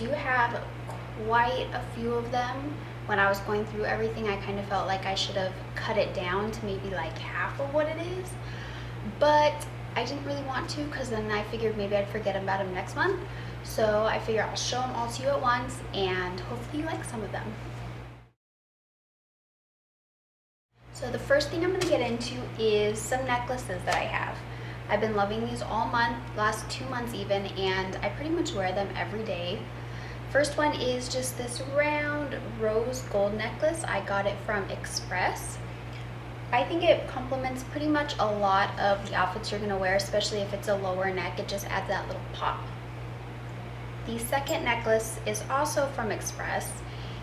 do have quite a few of them. When I was going through everything, I kind of felt like I should have cut it down to maybe like half of what it is, but I didn't really want to, because then I figured maybe I'd forget about them next month. So I figure I'll show them all to you at once, and hopefully you like some of them. So the first thing I'm going to get into is some necklaces that I have. I've been loving these all month, last 2 months even, and I pretty much wear them every day. First one is just this round rose gold necklace. I got it from Express. I think it complements pretty much a lot of the outfits you're going to wear, especially if it's a lower neck. It just adds that little pop. The second necklace is also from Express,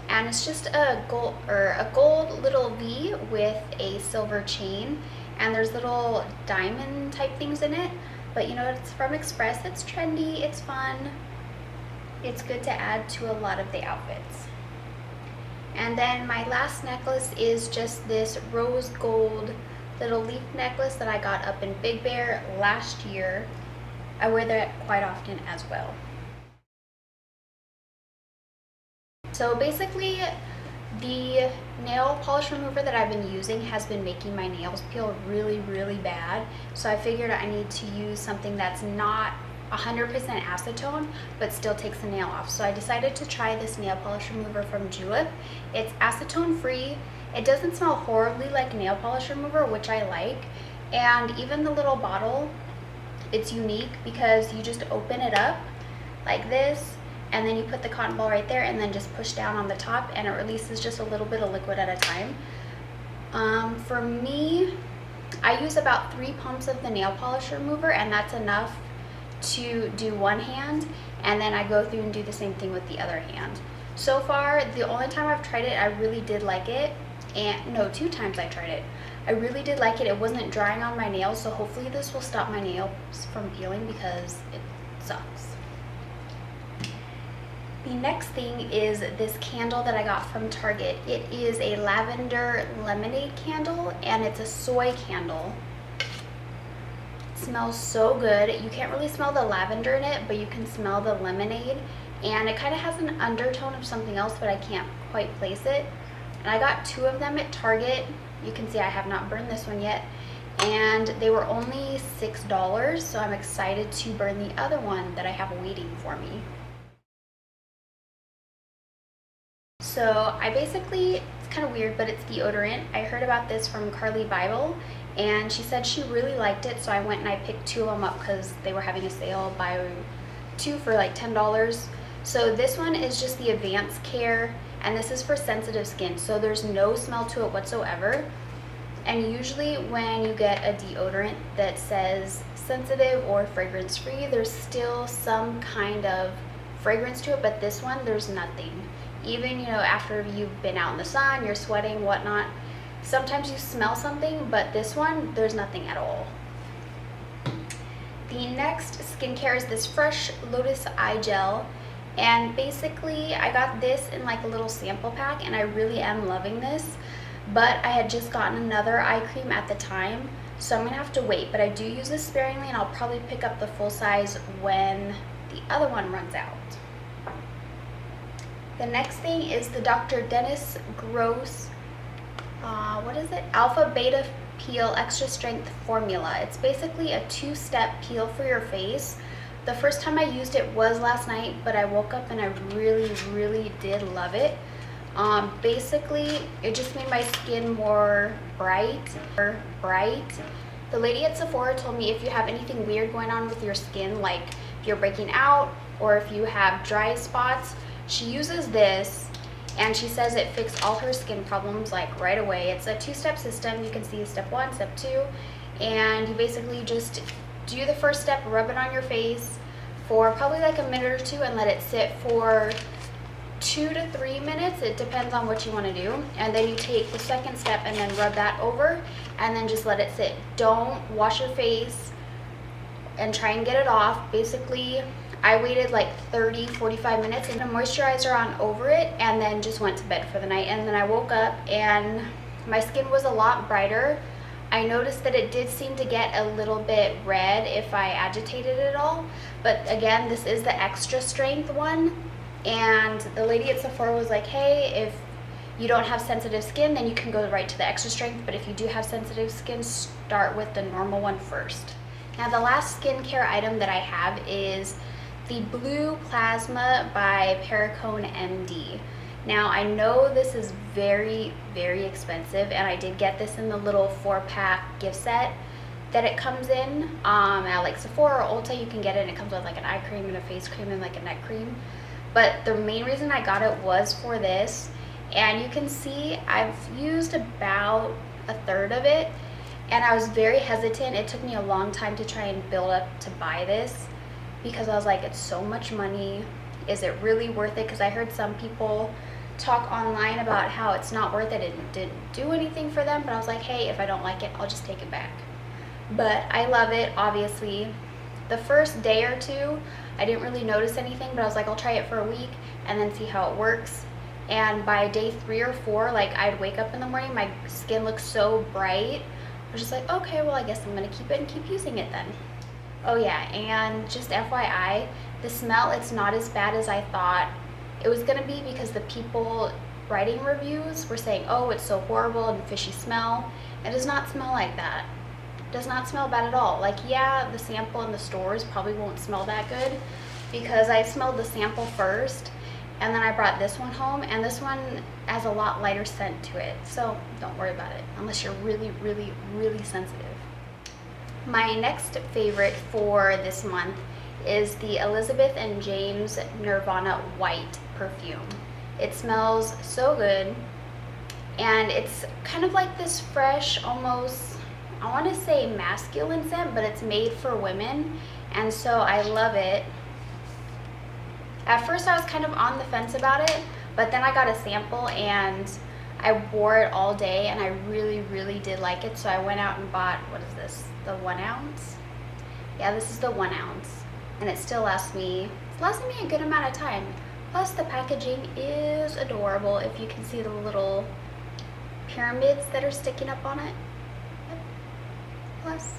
and it's just a gold little V with a silver chain, and there's little diamond type things in it. But you know, it's from Express, it's trendy, it's fun, it's good to add to a lot of the outfits. And then my last necklace is just this rose gold little leaf necklace that I got up in Big Bear last year. I wear that quite often as well. So basically, the nail polish remover that I've been using has been making my nails peel really, really bad. So I figured I need to use something that's not 100% acetone, but still takes the nail off. So I decided to try this nail polish remover from Julep. It's acetone free. It doesn't smell horribly like nail polish remover, which I like. And even the little bottle, it's unique because you just open it up like this, and then you put the cotton ball right there and then just push down on the top, and it releases just a little bit of liquid at a time. For me, I use about 3 pumps of the nail polish remover, and that's enough to do one hand, and then I go through and do the same thing with the other hand. So far, the only time I've tried it, I really did like it. And no, 2 times I tried it. I really did like it. It wasn't drying on my nails, so hopefully this will stop my nails from peeling because it sucks. The next thing is this candle that I got from Target. It is a lavender lemonade candle, and it's a soy candle. It smells so good. You can't really smell the lavender in it, but you can smell the lemonade, and it kind of has an undertone of something else, but I can't quite place it. And I got 2 of them at Target. You can see I have not burned this one yet, and they were only $6, so I'm excited to burn the other one that I have waiting for me. So I basically, it's kind of weird, but it's deodorant. I heard about this from Carly Bible, and she said she really liked it, so I went and I picked 2 of them up because they were having a sale, buy 2 for like $10. So this one is just the Advanced Care, and this is for sensitive skin, so there's no smell to it whatsoever. And usually when you get a deodorant that says sensitive or fragrance free, there's still some kind of fragrance to it, but this one, there's nothing. Even, you know, after you've been out in the sun, you're sweating, whatnot, sometimes you smell something, but this one, there's nothing at all. The next skincare is this Fresh Lotus Eye Gel, and basically I got this in like a little sample pack, and I really am loving this, but I had just gotten another eye cream at the time, so I'm gonna have to wait, but I do use this sparingly, and I'll probably pick up the full size when the other one runs out. The next thing is the Dr. Dennis Gross, what is it? Alpha Beta Peel Extra Strength Formula. It's basically a 2-step peel for your face. The first time I used it was last night, but I woke up and I really, really did love it. Basically, it just made my skin more bright. The lady at Sephora told me if you have anything weird going on with your skin, like if you're breaking out or if you have dry spots, she uses this, and she says it fixed all her skin problems like right away. It's a 2-step system. You can see step 1, step 2, and you basically just do the first step, rub it on your face for probably like a minute or 2, and let it sit for 2 to 3 minutes. It depends on what you want to do. And then you take the second step and then rub that over, and then just let it sit. Don't wash your face and try and get it off. Basically, I waited like 30-45 minutes and a moisturizer on over it, and then just went to bed for the night. And then I woke up and my skin was a lot brighter. I noticed that it did seem to get a little bit red if I agitated it all, but again, this is the extra strength one, And the lady at Sephora was like, hey, if you don't have sensitive skin, then you can go right to the extra strength, but if you do have sensitive skin, start with the normal one first. Now the last skincare item that I have is the Blue Plasma by Perricone MD. Now I know this is very, very expensive, and I did get this in the little 4-pack gift set that it comes in. At like Sephora or Ulta you can get it, and it comes with like an eye cream and a face cream and like a neck cream. But the main reason I got it was for this, and you can see I've used about a third of it, and I was very hesitant. It took me a long time to try and build up to buy this because I was like, it's so much money. Is it really worth it? Because I heard some people talk online about how it's not worth it. It didn't do anything for them, but I was like, hey, if I don't like it, I'll just take it back. But I love it, obviously. The first day or two, I didn't really notice anything, but I was like, I'll try it for a week and then see how it works. And by day 3 or 4, like I'd wake up in the morning, my skin looked so bright. I was just like, okay, well I guess I'm gonna keep it and keep using it then. Oh yeah, and just FYI, the smell, it's not as bad as I thought it was gonna be, because the people writing reviews were saying, oh, it's so horrible and fishy smell. It does not smell like that. Does not smell bad at all. Like, yeah, the sample in the stores probably won't smell that good, because I smelled the sample first and then I brought this one home, and this one has a lot lighter scent to it, so don't worry about it unless you're really, really, really sensitive. My next favorite for this month is the Elizabeth and James Nirvana White perfume. It smells so good, and it's kind of like this fresh, almost, I want to say masculine scent, but it's made for women, and so I love it. At first I was kind of on the fence about it, but then I got a sample and I wore it all day, and I really, really did like it, so I went out and bought, what is this, the 1 ounce? Yeah, this is the 1 ounce, and it still lasts me a good amount of time. Plus the packaging is adorable, if you can see the little pyramids that are sticking up on it. Yep. Plus.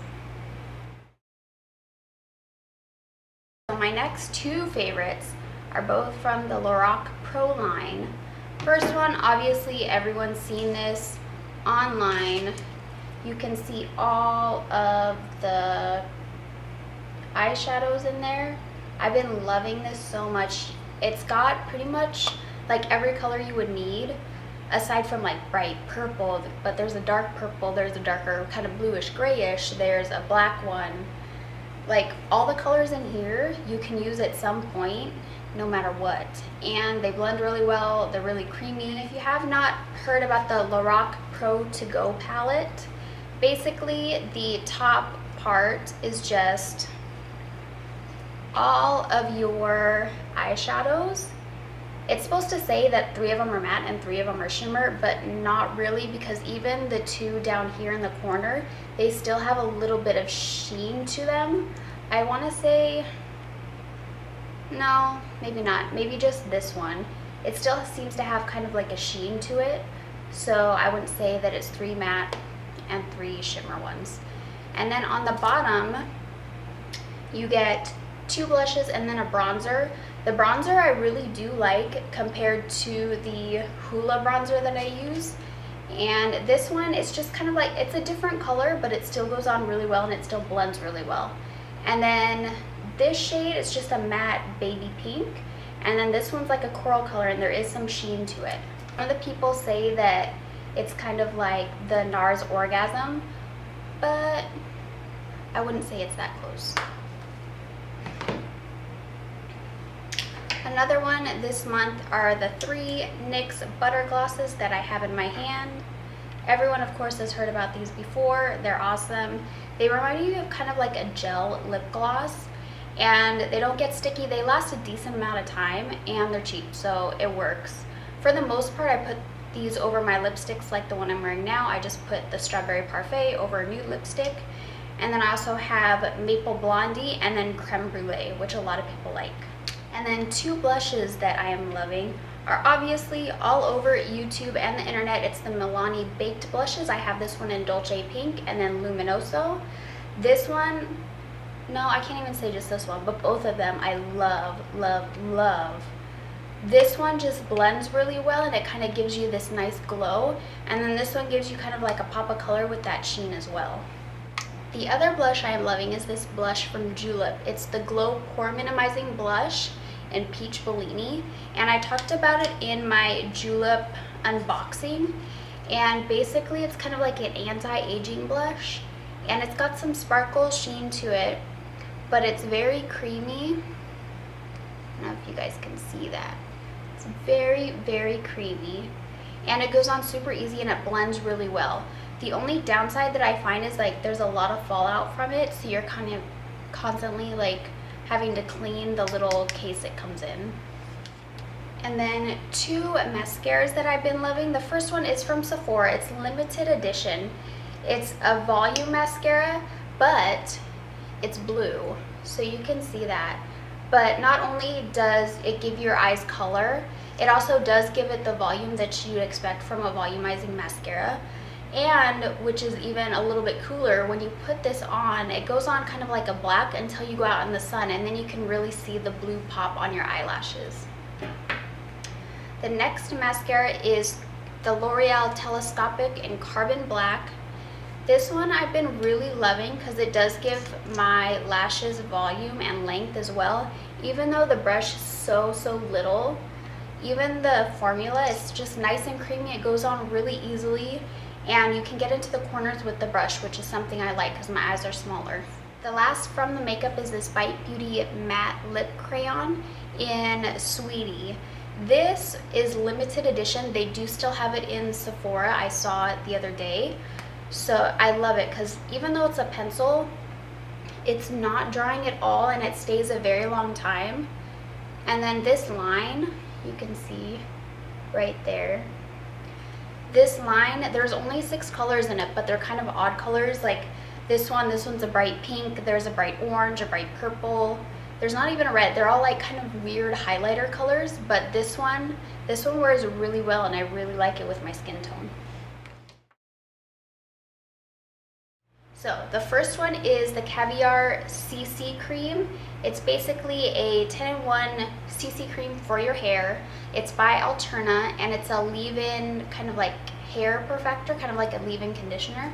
So my next 2 favorites are both from the Lorac Pro line. First one, obviously everyone's seen this online. You can see all of the eyeshadows in there. I've been loving this so much. It's got pretty much like every color you would need, aside from like bright purple, but there's a dark purple, there's a darker kind of bluish grayish, there's a black one. Like all the colors in here you can use at some point, no matter what, and they blend really well. They're really creamy. If you have not heard about the Lorac Pro To Go palette, basically the top part is just all of your eyeshadows. It's supposed to say that 3 of them are matte and 3 of them are shimmer, but not really, because even the 2 down here in the corner, they still have a little bit of sheen to them. I want to say, no, maybe not. Maybe just this one. It still seems to have kind of like a sheen to it, so I wouldn't say that it's 3 matte and 3 shimmer ones. And then on the bottom, you get 2 blushes and then a bronzer. The bronzer I really do like compared to the Hoola bronzer that I use. And this one is just kind of like, it's a different color, but it still goes on really well and it still blends really well. And then this shade is just a matte baby pink, and then this one's like a coral color, and there is some sheen to it. Some of the people say that it's kind of like the NARS Orgasm, but I wouldn't say it's that close. Another one this month are the 3 NYX Butter Glosses that I have in my hand. Everyone, of course, has heard about these before. They're awesome. They remind you of kind of like a gel lip gloss, and they don't get sticky. They last a decent amount of time, and they're cheap, so it works. For the most part, I put these over my lipsticks like the one I'm wearing now. I just put the Strawberry Parfait over a nude lipstick, and then I also have Maple Blondie and then Creme Brulee, which a lot of people like. And then 2 blushes that I am loving are obviously all over YouTube and the internet. It's the Milani Baked blushes. I have this one in Dolce Pink and then Luminoso. This one, no, I can't even say just this one, but both of them I love, love, love. This one just blends really well and it kind of gives you this nice glow. And then this one gives you kind of like a pop of color with that sheen as well. The other blush I am loving is this blush from Julep. It's the Glow Pore Minimizing Blush in Peach Bellini. And I talked about it in my Julep unboxing. And basically it's kind of like an anti-aging blush. And it's got some sparkle sheen to it, but it's very creamy. I don't know if you guys can see that. It's very, very creamy, and it goes on super easy and it blends really well. The only downside that I find is like there's a lot of fallout from it, so you're kind of constantly like having to clean the little case it comes in. And then two mascaras that I've been loving. The first one is from Sephora. It's limited edition. It's a volume mascara, but it's blue, so you can see that. But not only does it give your eyes color, it also does give it the volume that you'd expect from a volumizing mascara. And, which is even a little bit cooler, when you put this on, it goes on kind of like a black until you go out in the sun, and then you can really see the blue pop on your eyelashes. The next mascara is the L'Oreal Telescopic in Carbon Black. This one I've been really loving because it does give my lashes volume and length as well. Even though the brush is so little, even the formula is just nice and creamy. It goes on really easily, and you can get into the corners with the brush, which is something I like because my eyes are smaller. The last from the makeup is this Bite Beauty Matte Lip Crayon in Sweetie. This is limited edition. They do still have it in Sephora. I saw it the other day. So I love it because even though it's a pencil, it's not drying at all and it stays a very long time. And then this line, you can see right there. This line, there's only 6 colors in it, but they're kind of odd colors. Like this one's a bright pink, there's a bright orange, a bright purple. There's not even a red. They're all like kind of weird highlighter colors, but this one wears really well and I really like it with my skin tone. So the first one is the Caviar CC Cream. It's basically a 10-in-1 CC cream for your hair. It's by Alterna, and it's a leave-in kind of like hair perfector, kind of like a leave-in conditioner.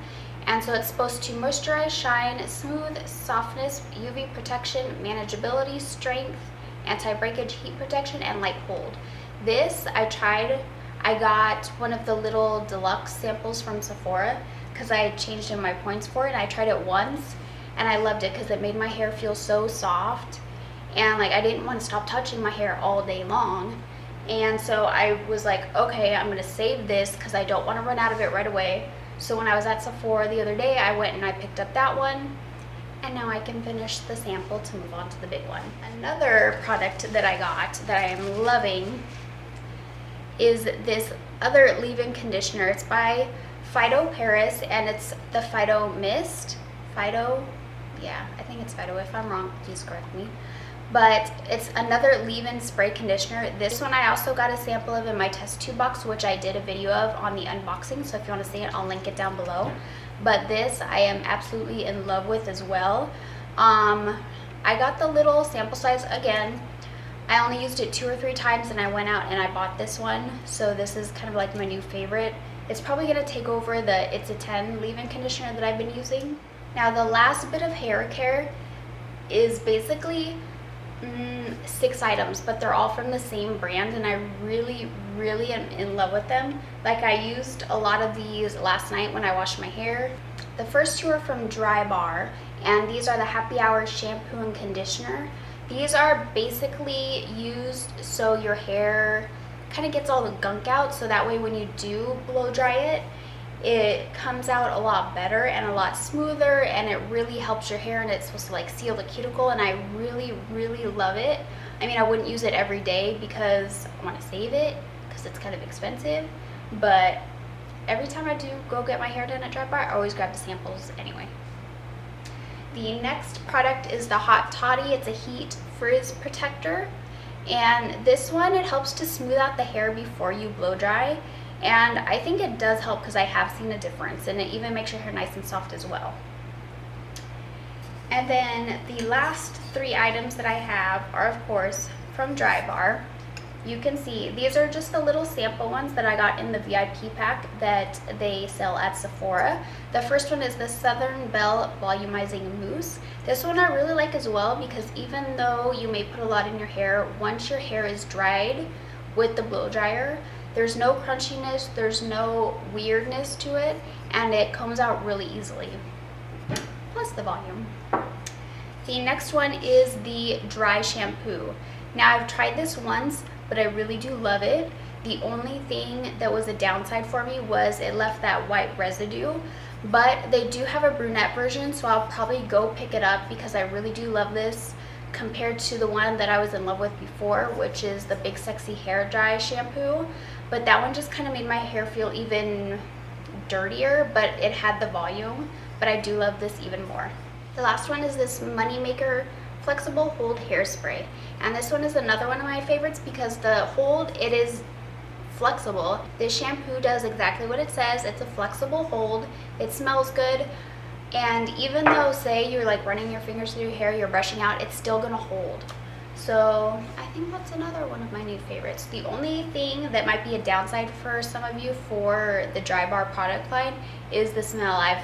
And so it's supposed to moisturize, shine, smooth, softness, UV protection, manageability, strength, anti-breakage, heat protection, and light hold. This I tried. I got one of the little deluxe samples from Sephora because I changed in my points for it. I tried it once and I loved it because it made my hair feel so soft, and like I didn't want to stop touching my hair all day long. And so I was like, okay, I'm gonna save this because I don't want to run out of it right away. So when I was at Sephora the other day, I went and I picked up that one, and now I can finish the sample to move on to the big one. Another product that I got that I am loving is this other leave-in conditioner. It's by Fido Paris, and it's the Fido Mist. Fido, yeah, I think it's Fido. If I'm wrong, please correct me. But it's another leave-in spray conditioner. This one I also got a sample of in my test tube box, which I did a video of on the unboxing, so if you want to see it, I'll link it down below. But this I am absolutely in love with as well. I got the little sample size again. I only used it 2 or 3 times and I went out and I bought this one, so this is kind of like my new favorite. It's probably going to take over the It's a 10 leave-in conditioner that I've been using. Now the last bit of hair care is basically 6 items, but they're all from the same brand, and I really am in love with them. Like I used a lot of these last night when I washed my hair. The first 2 are from Dry Bar, and these are the Happy Hour shampoo and conditioner. These are basically used so your hair kind of gets all the gunk out, so that way when you do blow dry it, it comes out a lot better and a lot smoother, and it really helps your hair, and it's supposed to like seal the cuticle, and I really love it. I mean, I wouldn't use it every day because I want to save it because it's kind of expensive, but every time I do go get my hair done at Dry Bar, I always grab the samples anyway. The next product is the Hot Toddy. It's a heat frizz protector, and this one, it helps to smooth out the hair before you blow dry. And I think it does help because I have seen a difference, and it even makes your hair nice and soft as well. And then the last 3 items that I have are, of course, from Dry Bar. You can see these are just the little sample ones that I got in the VIP pack that they sell at Sephora. The first one is the Southern Belle Volumizing Mousse. This one I really like as well because even though you may put a lot in your hair, once your hair is dried with the blow dryer, there's no crunchiness, there's no weirdness to it, and it comes out really easily. Plus the volume. The next one is the dry shampoo. Now I've tried this once, but I really do love it. The only thing that was a downside for me was it left that white residue, but they do have a brunette version, so I'll probably go pick it up because I really do love this compared to the one that I was in love with before, which is the Big Sexy Hair Dry shampoo. But that one just kind of made my hair feel even dirtier, but it had the volume. But I do love this even more. The last one is this Moneymaker Flexible Hold Hairspray, and this one is another one of my favorites because the hold, it is flexible. This shampoo does exactly what it says. It's a flexible hold. It smells good, and even though, say, you're like running your fingers through your hair, you're brushing out, it's still gonna hold. So I think that's another one of my new favorites. The only thing that might be a downside for some of you for the Dry Bar product line is the smell. I've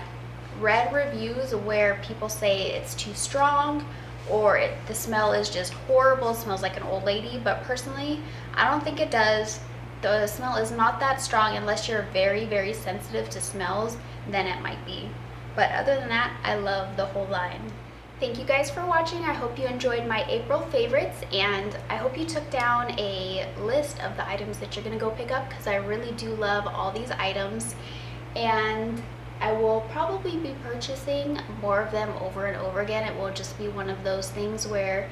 read reviews where people say it's too strong, or the smell is just horrible, it smells like an old lady, but personally, I don't think it does. The smell is not that strong unless you're very, very sensitive to smells, then it might be. But other than that, I love the whole line. Thank you guys for watching. I hope you enjoyed my April favorites, and I hope you took down a list of the items that you're gonna go pick up because I really do love all these items, and I will probably be purchasing more of them over and over again. It will just be one of those things where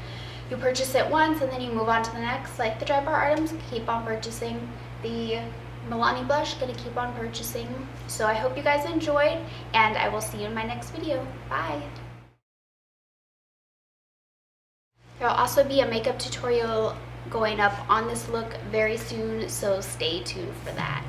you purchase it once and then you move on to the next. Like the Dry Bar items, keep on purchasing. The Milani blush, gonna keep on purchasing. So I hope you guys enjoyed, and I will see you in my next video. Bye! There will also be a makeup tutorial going up on this look very soon, so stay tuned for that.